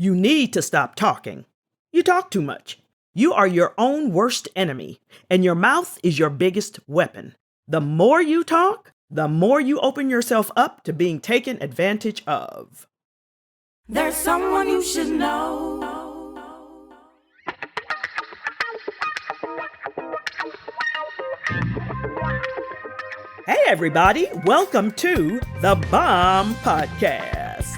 You need to stop talking. You talk too much. You are your own worst enemy, and your mouth is your biggest weapon. The more you talk, the more you open yourself up to being taken advantage of. There's someone you should know. Hey everybody, welcome to the B.O.M.B podcast.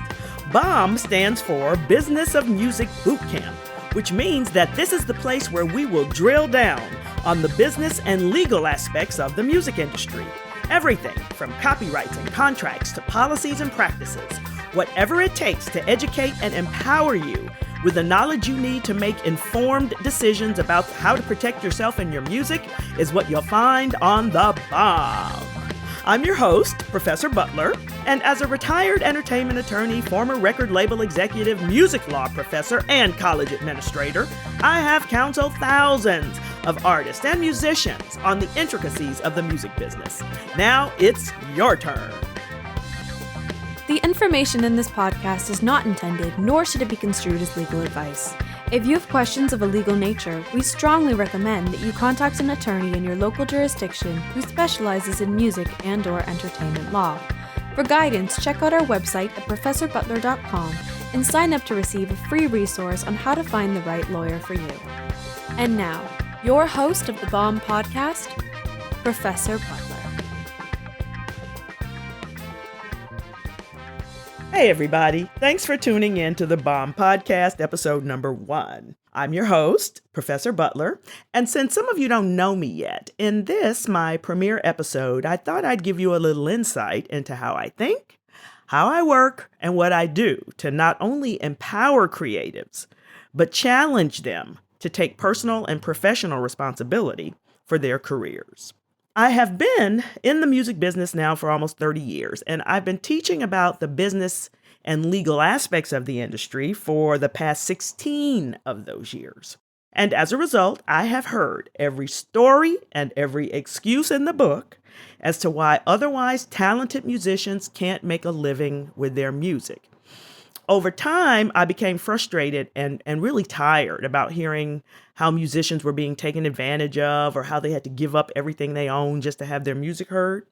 B.O.M.B stands for Business of Music Bootcamp, which means that this is the place where we will drill down on the business and legal aspects of the music industry. Everything from copyrights and contracts to policies and practices. Whatever it takes to educate and empower you with the knowledge you need to make informed decisions about how to protect yourself and your music is what you'll find on the B.O.M.B. I'm your host, Professor Butler, and as a retired entertainment attorney, former record label executive, music law professor, and college administrator, I have counseled thousands of artists and musicians on the intricacies of the music business. Now it's your turn. The information in this podcast is not intended, nor should it be construed as legal advice. If you have questions of a legal nature, we strongly recommend that you contact an attorney in your local jurisdiction who specializes in music and/or entertainment law. For guidance, check out our website at professorbutler.com and sign up to receive a free resource on how to find the right lawyer for you. And now, your host of the B.O.M.B podcast, Professor Butler. Hey everybody, thanks for tuning in to the B.O.M.B podcast, episode number 1. I'm your host, Professor Butler, and since some of you don't know me yet, in this, my premiere episode, I thought I'd give you a little insight into how I think, how I work, and what I do to not only empower creatives, but challenge them to take personal and professional responsibility for their careers. I have been in the music business now for almost 30 years, and I've been teaching about the business and legal aspects of the industry for the past 16 of those years. And as a result, I have heard every story and every excuse in the book as to why otherwise talented musicians can't make a living with their music. Over time, I became frustrated and really tired about hearing how musicians were being taken advantage of or how they had to give up everything they owned just to have their music heard.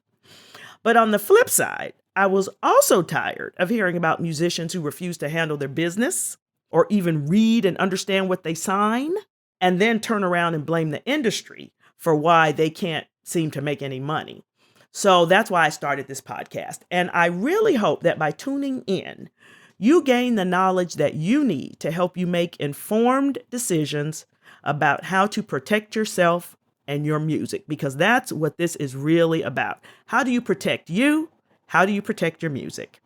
But on the flip side, I was also tired of hearing about musicians who refuse to handle their business or even read and understand what they sign and then turn around and blame the industry for why they can't seem to make any money. So that's why I started this podcast. And I really hope that by tuning in, you gain the knowledge that you need to help you make informed decisions about how to protect yourself and your music, because that's what this is really about. How do you protect you? How do you protect your music?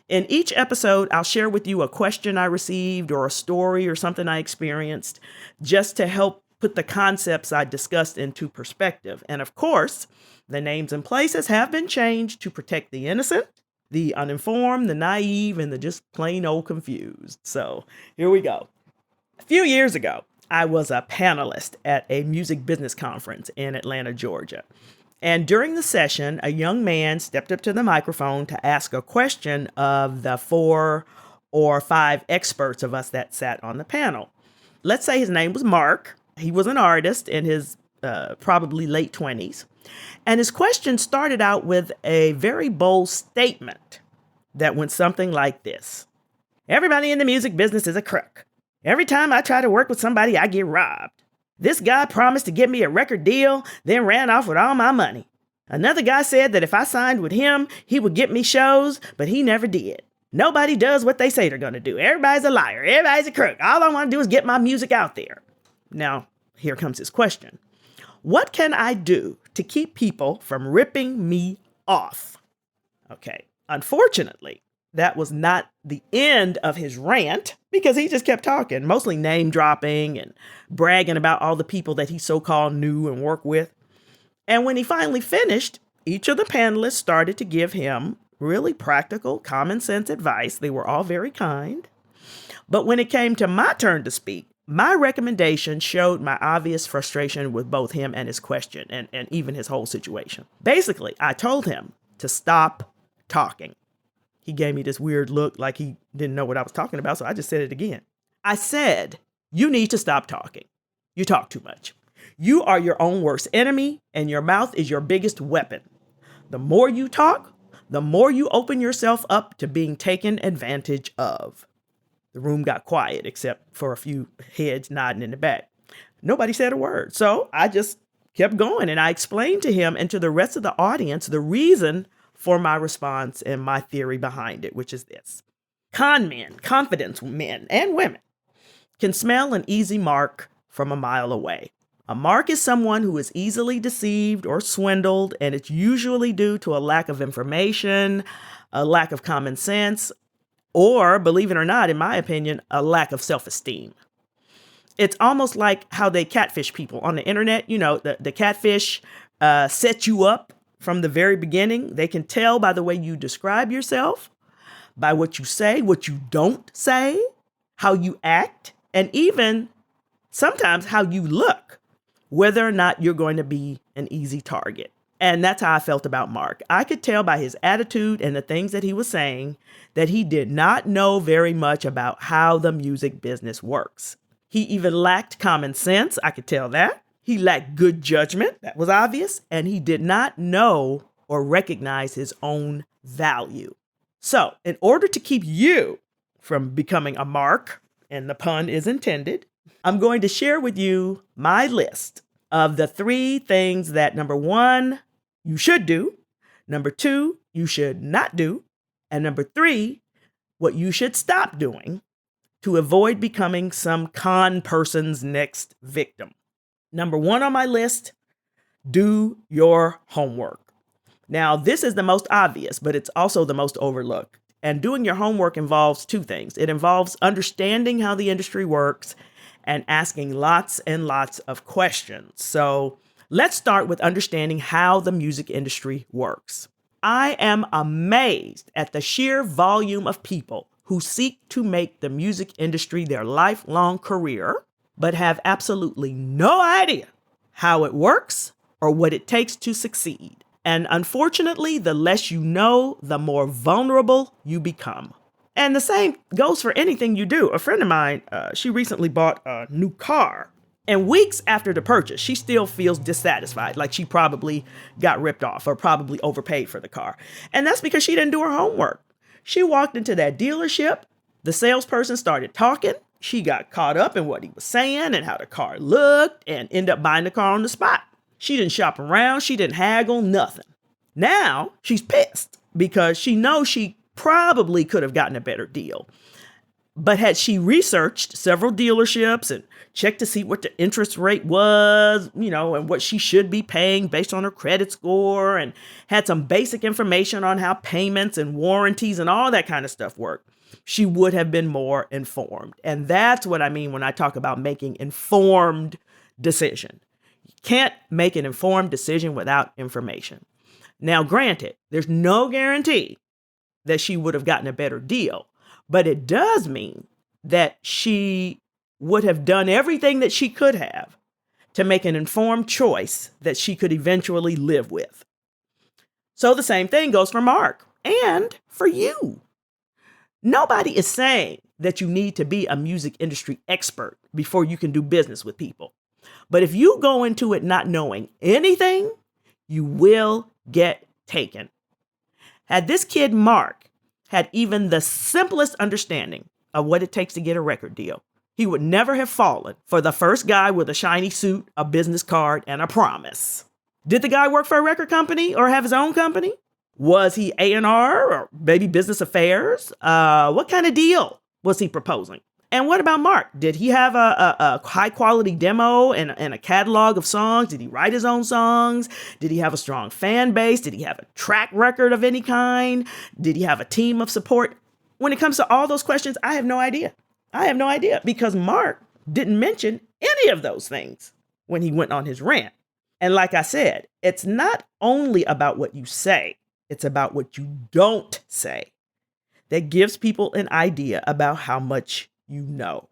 In each episode, I'll share with you a question I received or a story or something I experienced just to help put the concepts I discussed into perspective. And of course, the names and places have been changed to protect the innocent, the uninformed, the naive, and the just plain old confused. So here we go. A few years ago, I was a panelist at a music business conference in Atlanta, Georgia. And during the session, a young man stepped up to the microphone to ask a question of the 4 or 5 experts of us that sat on the panel. Let's say his name was Mark. He was an artist in his probably late 20s. And his question started out with a very bold statement that went something like this. Everybody in the music business is a crook. Every time I try to work with somebody, I get robbed. This guy promised to get me a record deal, then ran off with all my money. Another guy said that if I signed with him, he would get me shows, but he never did. Nobody does what they say they're going to do. Everybody's a liar. Everybody's a crook. All I want to do is get my music out there. Now, here comes his question. What can I do to keep people from ripping me off? Okay, unfortunately, that was not the end of his rant because he just kept talking, mostly name dropping and bragging about all the people that he so-called knew and worked with. And when he finally finished, each of the panelists started to give him really practical, common sense advice. They were all very kind. But when it came to my turn to speak, my recommendation showed my obvious frustration with both him and his question and even his whole situation. Basically, I told him to stop talking. He gave me this weird look like he didn't know what I was talking about, so I just said it again. I said, you need to stop talking. You talk too much. You are your own worst enemy, and your mouth is your biggest weapon. The more you talk, the more you open yourself up to being taken advantage of. The room got quiet except for a few heads nodding in the back. Nobody said a word, so I just kept going, and I explained to him and to the rest of the audience the reason for my response and my theory behind it, which is this. Con men, confidence men and women can smell an easy mark from a mile away. A mark is someone who is easily deceived or swindled, and it's usually due to a lack of information, a lack of common sense, or, believe it or not, in my opinion, a lack of self-esteem. It's almost like how they catfish people on the internet. You know, the catfish set you up from the very beginning. They can tell by the way you describe yourself, by what you say, what you don't say, how you act, and even sometimes how you look, whether or not you're going to be an easy target. And that's how I felt about Mark. I could tell by his attitude and the things that he was saying that he did not know very much about how the music business works. He even lacked common sense. I could tell that. He lacked good judgment. That was obvious. And he did not know or recognize his own value. So in order to keep you from becoming a mark, and the pun is intended, I'm going to share with you my list of the 3 things that, number 1, you should do, number 2, you should not do, and number 3, what you should stop doing to avoid becoming some con person's next victim. Number 1 on my list, do your homework. Now, this is the most obvious, but it's also the most overlooked. And doing your homework involves 2 things. It involves understanding how the industry works and asking lots and lots of questions. So let's start with understanding how the music industry works. I am amazed at the sheer volume of people who seek to make the music industry their lifelong career, but have absolutely no idea how it works or what it takes to succeed. And unfortunately, the less you know, the more vulnerable you become. And the same goes for anything you do. A friend of mine, she recently bought a new car. And weeks after the purchase, she still feels dissatisfied, like she probably got ripped off or probably overpaid for the car. And that's because she didn't do her homework. She walked into that dealership. The salesperson started talking. She got caught up in what he was saying and how the car looked and ended up buying the car on the spot. She didn't shop around. She didn't haggle, nothing. Now she's pissed because she knows she probably could have gotten a better deal. But had she researched several dealerships and checked to see what the interest rate was, and what she should be paying based on her credit score, and had some basic information on how payments and warranties and all that kind of stuff work, she would have been more informed. And that's what I mean when I talk about making informed decision. You can't make an informed decision without information. Now, granted, there's no guarantee that she would have gotten a better deal, but it does mean that she would have done everything that she could have to make an informed choice that she could eventually live with. So the same thing goes for Mark and for you. Nobody is saying that you need to be a music industry expert before you can do business with people. But if you go into it not knowing anything, you will get taken. Had this kid, Mark, had even the simplest understanding of what it takes to get a record deal, he would never have fallen for the first guy with a shiny suit, a business card, and a promise. Did the guy work for a record company or have his own company? Was he A&R or maybe business affairs? What kind of deal was he proposing? And what about Mark? Did he have a high quality demo and a catalog of songs? Did he write his own songs? Did he have a strong fan base? Did he have a track record of any kind? Did he have a team of support? When it comes to all those questions, I have no idea. I have no idea because Mark didn't mention any of those things when he went on his rant. And like I said, it's not only about what you say, it's about what you don't say that gives people an idea about how much you know,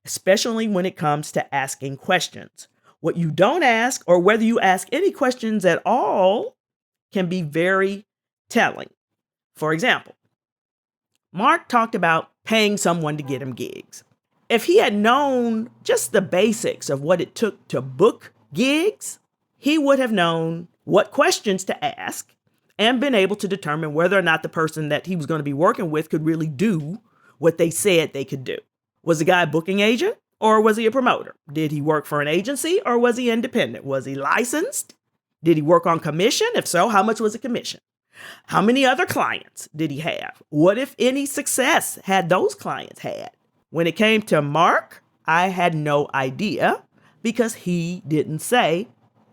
especially when it comes to asking questions. What you don't ask, or whether you ask any questions at all, can be very telling. For example, Mark talked about paying someone to get him gigs. If he had known just the basics of what it took to book gigs, he would have known what questions to ask and been able to determine whether or not the person that he was going to be working with could really do what they said they could do. Was the guy a booking agent or was he a promoter? Did he work for an agency or was he independent? Was he licensed? Did he work on commission? If so, how much was the commission? How many other clients did he have? What, if any, success had those clients had? When it came to Mark, I had no idea because he didn't say,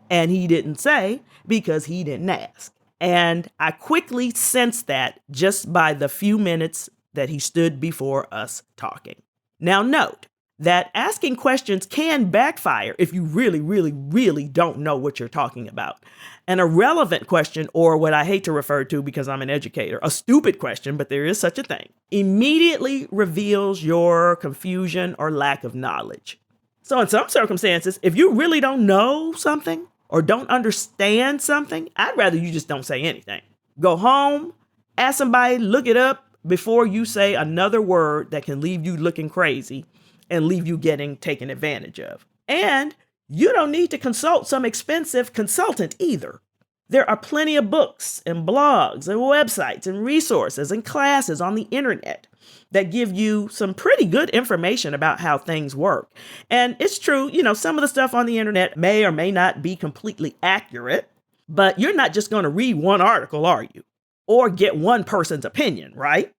and he didn't say because he didn't ask. And I quickly sensed that just by the few minutes that he stood before us talking. Now note that asking questions can backfire if you really don't know what you're talking about. An irrelevant question, or what I hate to refer to because I'm an educator, a stupid question, but there is such a thing, immediately reveals your confusion or lack of knowledge. So in some circumstances, if you really don't know something or don't understand something, I'd rather you just don't say anything. Go home, ask somebody, look it up before you say another word that can leave you looking crazy and leave you getting taken advantage of. And you don't need to consult some expensive consultant either. There are plenty of books and blogs and websites and resources and classes on the internet that give you some pretty good information about how things work. And it's true, some of the stuff on the internet may or may not be completely accurate, but you're not just going to read one article, are you? Or get one person's opinion, right?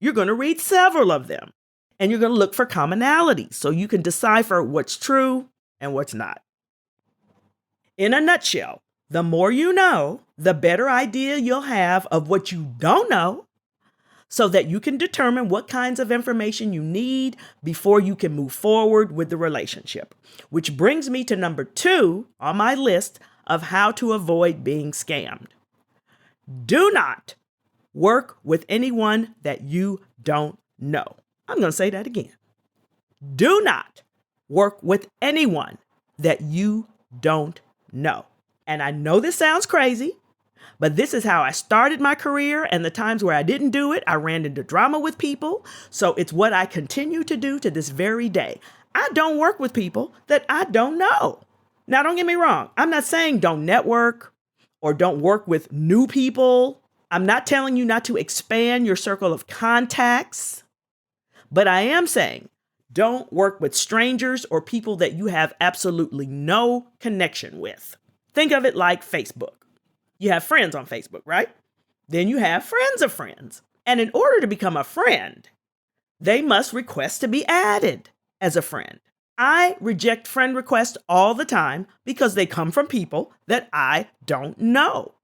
You're going to read several of them. And you're going to look for commonalities so you can decipher what's true and what's not. In a nutshell, the more you know, the better idea you'll have of what you don't know so that you can determine what kinds of information you need before you can move forward with the relationship. Which brings me to number 2 on my list of how to avoid being scammed. Do not work with anyone that you don't know. I'm going to say that again. Do not work with anyone that you don't know. And I know this sounds crazy, but this is how I started my career, and the times where I didn't do it, I ran into drama with people. So it's what I continue to do to this very day. I don't work with people that I don't know. Now, don't get me wrong. I'm not saying don't network or don't work with new people. I'm not telling you not to expand your circle of contacts. But I am saying, don't work with strangers or people that you have absolutely no connection with. Think of it like Facebook. You have friends on Facebook, right? Then you have friends of friends. And in order to become a friend, they must request to be added as a friend. I reject friend requests all the time because they come from people that I don't know.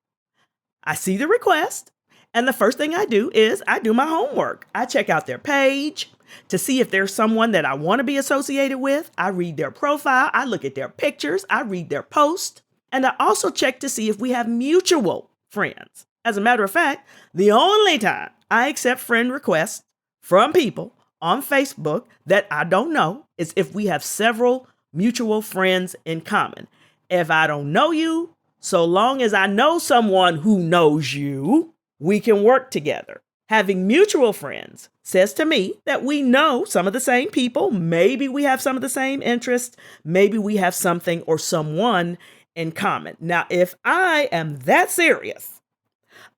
I see the request. And the first thing I do is I do my homework. I check out their page to see if there's someone that I want to be associated with. I read their profile. I look at their pictures. I read their post. And I also check to see if we have mutual friends. As a matter of fact, the only time I accept friend requests from people on Facebook that I don't know is if we have several mutual friends in common. If I don't know you, so long as I know someone who knows you, we can work together. Having mutual friends says to me that we know some of the same people. Maybe we have some of the same interests. Maybe we have something or someone in common. Now, if I am that serious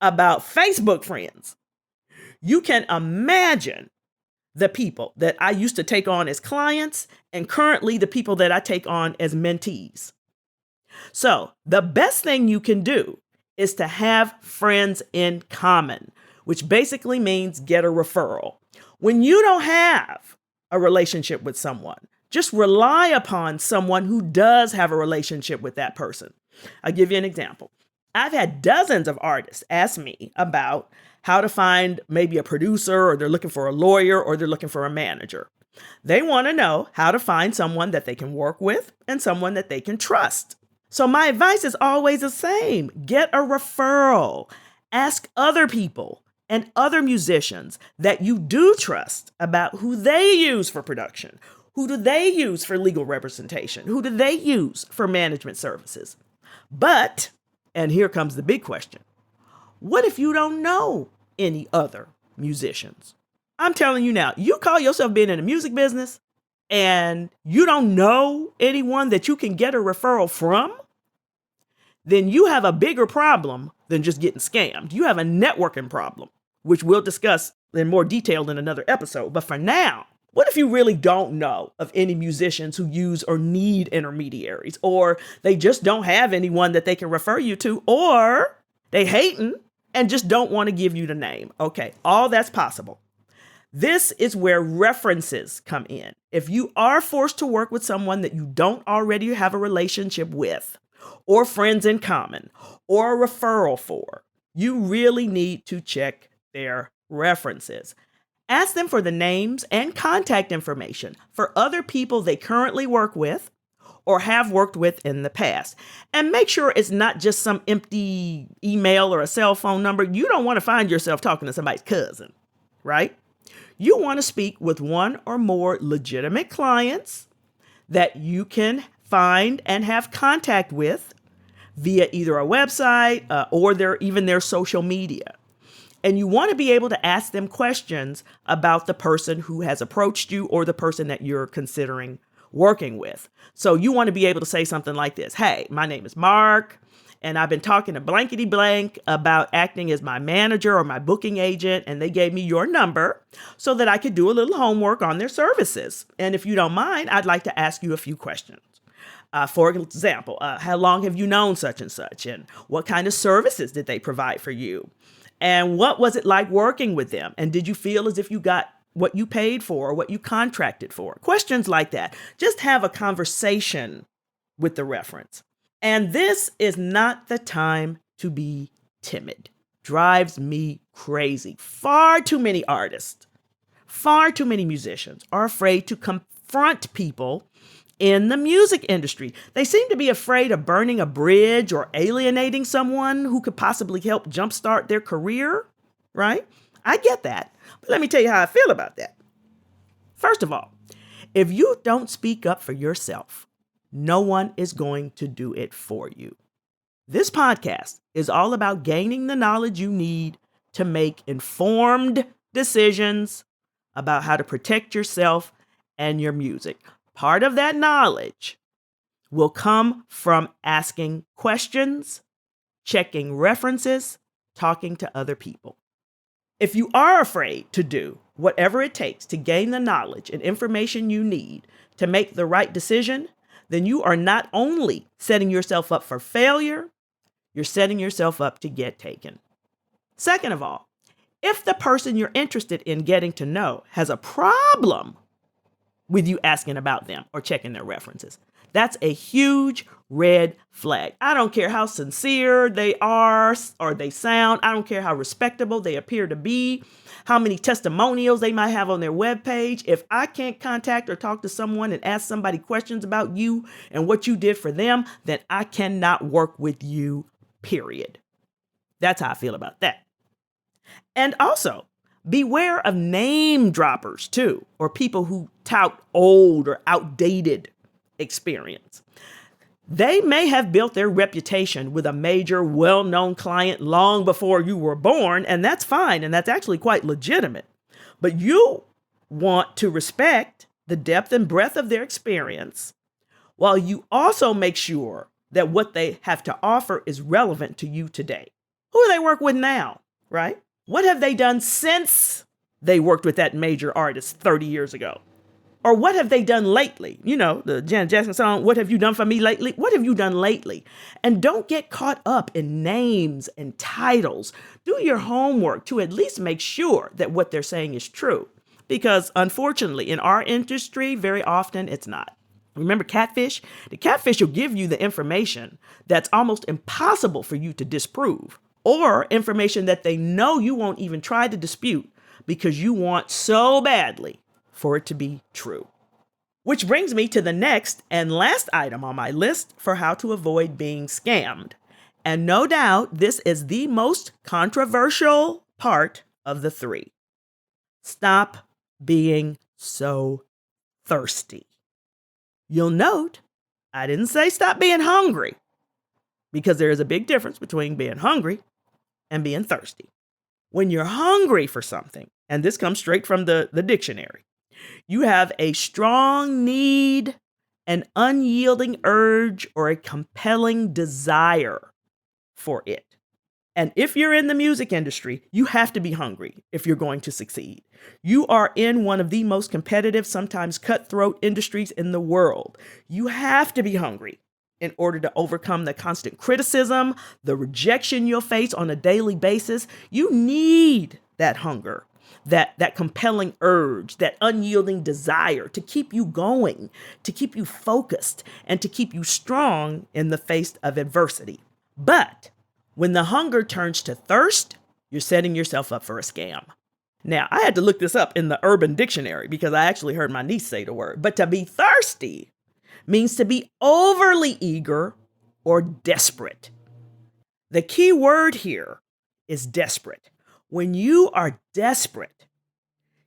about Facebook friends, you can imagine the people that I used to take on as clients and currently the people that I take on as mentees. So the best thing you can do is to have friends in common, which basically means get a referral. When you don't have a relationship with someone, just rely upon someone who does have a relationship with that person. I'll give you an example. I've had dozens of artists ask me about how to find maybe a producer, or they're looking for a lawyer, or they're looking for a manager. They want to know how to find someone that they can work with and someone that they can trust. So my advice is always the same. Get a referral. Ask other people and other musicians that you do trust about who they use for production. Who do they use for legal representation? Who do they use for management services? But, and here comes the big question, what if you don't know any other musicians? I'm telling you now, you call yourself being in the music business and you don't know anyone that you can get a referral from, then you have a bigger problem than just getting scammed. You have a networking problem, which we'll discuss in more detail in another episode. But for now, what if you really don't know of any musicians who use or need intermediaries, or they just don't have anyone that they can refer you to, or they hating and just don't want to give you the name? Okay, all that's possible. This is where references come in. If you are forced to work with someone that you don't already have a relationship with, or friends in common, or a referral for, you really need to check their references. Ask them for the names and contact information for other people they currently work with or have worked with in the past. And make sure it's not just some empty email or a cell phone number. You don't want to find yourself talking to somebody's cousin, right? You want to speak with one or more legitimate clients that you can find and have contact with via either a website or even their social media. And you want to be able to ask them questions about the person who has approached you or the person that you're considering working with. So you want to be able to say something like this. Hey, my name is Mark, and I've been talking to blankety blank about acting as my manager or my booking agent, and they gave me your number so that I could do a little homework on their services. And if you don't mind, I'd like to ask you a few questions. For example, how long have you known such and such? And what kind of services did they provide for you? And what was it like working with them? And did you feel as if you got what you paid for or what you contracted for? Questions like that. Just have a conversation with the reference. And this is not the time to be timid. Drives me crazy. Far too many artists, far too many musicians are afraid to confront people in the music industry. They seem to be afraid of burning a bridge or alienating someone who could possibly help jumpstart their career, right? I get that. But let me tell you how I feel about that. First of all, if you don't speak up for yourself, no one is going to do it for you. This podcast is all about gaining the knowledge you need to make informed decisions about how to protect yourself and your music. Part of that knowledge will come from asking questions, checking references, talking to other people. If you are afraid to do whatever it takes to gain the knowledge and information you need to make the right decision, then you are not only setting yourself up for failure, you're setting yourself up to get taken. Second of all, if the person you're interested in getting to know has a problem with you asking about them or checking their references, that's a huge red flag. I don't care how sincere they are or they sound. I don't care how respectable they appear to be, how many testimonials they might have on their webpage. If I can't contact or talk to someone and ask somebody questions about you and what you did for them, then I cannot work with you, period. That's how I feel about that. And also, beware of name droppers too, or people who tout old or outdated experience. They may have built their reputation with a major, well-known client long before you were born, and that's fine, and that's actually quite legitimate. But you want to respect the depth and breadth of their experience, while you also make sure that what they have to offer is relevant to you today. Who do they work with now, right? What have they done since they worked with that major artist 30 years ago? Or what have they done lately? You know, the Janet Jackson song, "What Have You Done For Me Lately?" What have you done lately? And don't get caught up in names and titles. Do your homework to at least make sure that what they're saying is true. Because unfortunately, in our industry, very often it's not. Remember catfish? The catfish will give you the information that's almost impossible for you to disprove, or information that they know you won't even try to dispute because you want so badly for it to be true. Which brings me to the next and last item on my list for how to avoid being scammed. And no doubt this is the most controversial part of the three. Stop being so thirsty. You'll note I didn't say stop being hungry, because there is a big difference between being hungry and being thirsty. When you're hungry for something, and this comes straight from the dictionary. You have a strong need, an unyielding urge, or a compelling desire for it. And if you're in the music industry, you have to be hungry if you're going to succeed. You are in one of the most competitive, sometimes cutthroat industries in the world. You have to be hungry in order to overcome the constant criticism, the rejection you'll face on a daily basis. You need that hunger, that compelling urge, that unyielding desire to keep you going, to keep you focused, and to keep you strong in the face of adversity. But when the hunger turns to thirst, you're setting yourself up for a scam. Now, I had to look this up in the Urban Dictionary because I actually heard my niece say the word. But to be thirsty means to be overly eager or desperate. The key word here is desperate. When you are desperate,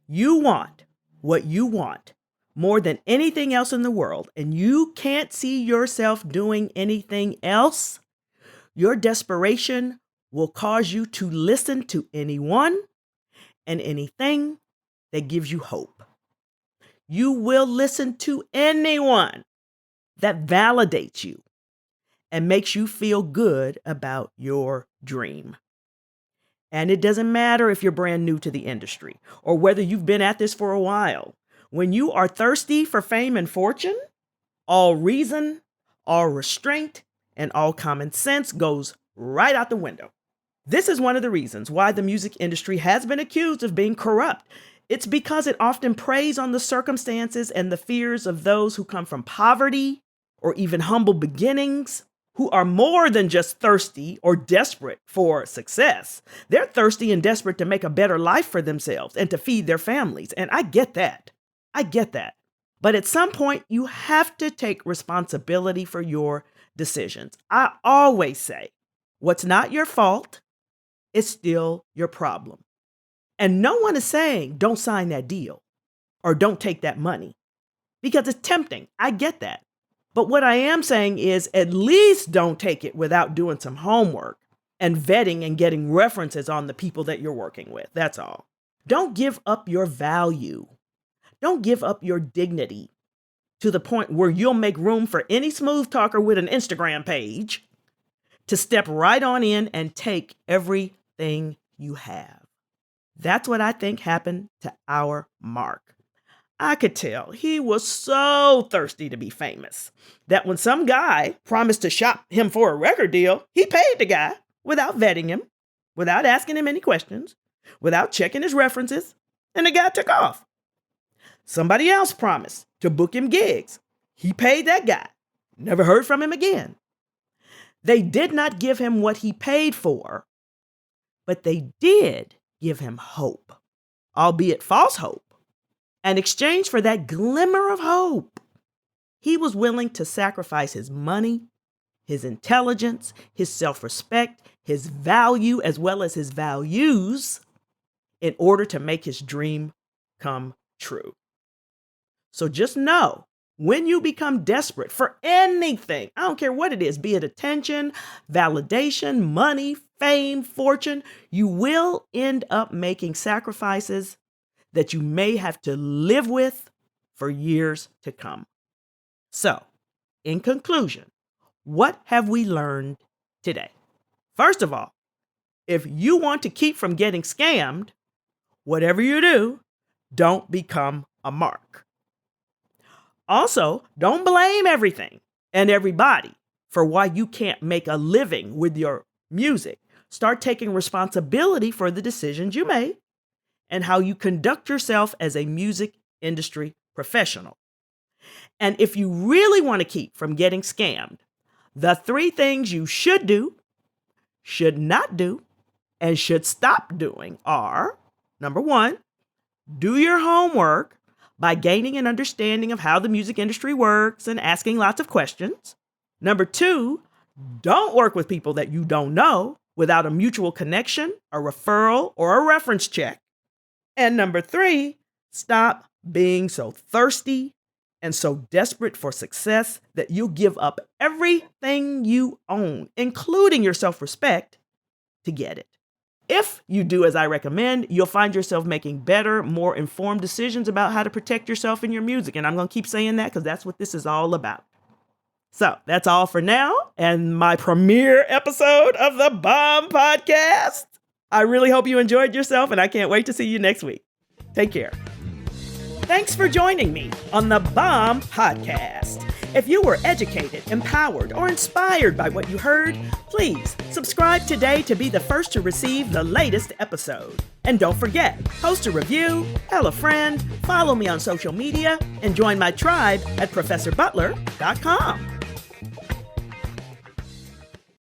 you want what you want more than anything else in the world, and you can't see yourself doing anything else. Your desperation will cause you to listen to anyone and anything that gives you hope. You will listen to anyone that validates you and makes you feel good about your dream. And it doesn't matter if you're brand new to the industry or whether you've been at this for a while. When you are thirsty for fame and fortune, all reason, all restraint, and all common sense goes right out the window. This is one of the reasons why the music industry has been accused of being corrupt. It's because it often preys on the circumstances and the fears of those who come from poverty or even humble beginnings, who are more than just thirsty or desperate for success. They're thirsty and desperate to make a better life for themselves and to feed their families. And I get that. But at some point, you have to take responsibility for your decisions. I always say, what's not your fault is still your problem. And no one is saying don't sign that deal or don't take that money because it's tempting. I get that. But what I am saying is at least don't take it without doing some homework and vetting and getting references on the people that you're working with. That's all. Don't give up your value. Don't give up your dignity to the point where you'll make room for any smooth talker with an Instagram page to step right on in and take everything you have. That's what I think happened to our Mark. I could tell he was so thirsty to be famous that when some guy promised to shop him for a record deal, he paid the guy without vetting him, without asking him any questions, without checking his references, and the guy took off. Somebody else promised to book him gigs. He paid that guy. Never heard from him again. They did not give him what he paid for, but they did give him hope, albeit false hope. In exchange for that glimmer of hope, he was willing to sacrifice his money, his intelligence, his self-respect, his value, as well as his values in order to make his dream come true. So just know, when you become desperate for anything, I don't care what it is, be it attention, validation, money, fame, fortune, you will end up making sacrifices that you may have to live with for years to come. So, in conclusion, what have we learned today? First of all, if you want to keep from getting scammed, whatever you do, don't become a mark. Also, don't blame everything and everybody for why you can't make a living with your music. Start taking responsibility for the decisions you made and how you conduct yourself as a music industry professional. And if you really want to keep from getting scammed, the 3 things you should do, should not do, and should stop doing are, number 1, do your homework by gaining an understanding of how the music industry works and asking lots of questions. Number 2, don't work with people that you don't know without a mutual connection, a referral, or a reference check. And number 3, stop being so thirsty and so desperate for success that you'll give up everything you own, including your self-respect, to get it. If you do as I recommend, you'll find yourself making better, more informed decisions about how to protect yourself in your music. And I'm going to keep saying that because that's what this is all about. So that's all for now and my premiere episode of the B.O.M.B podcast. I really hope you enjoyed yourself and I can't wait to see you next week. Take care. Thanks for joining me on the B.O.M.B podcast. If you were educated, empowered, or inspired by what you heard, please subscribe today to be the first to receive the latest episode. And don't forget, post a review, tell a friend, follow me on social media, and join my tribe at ProfessorButler.com.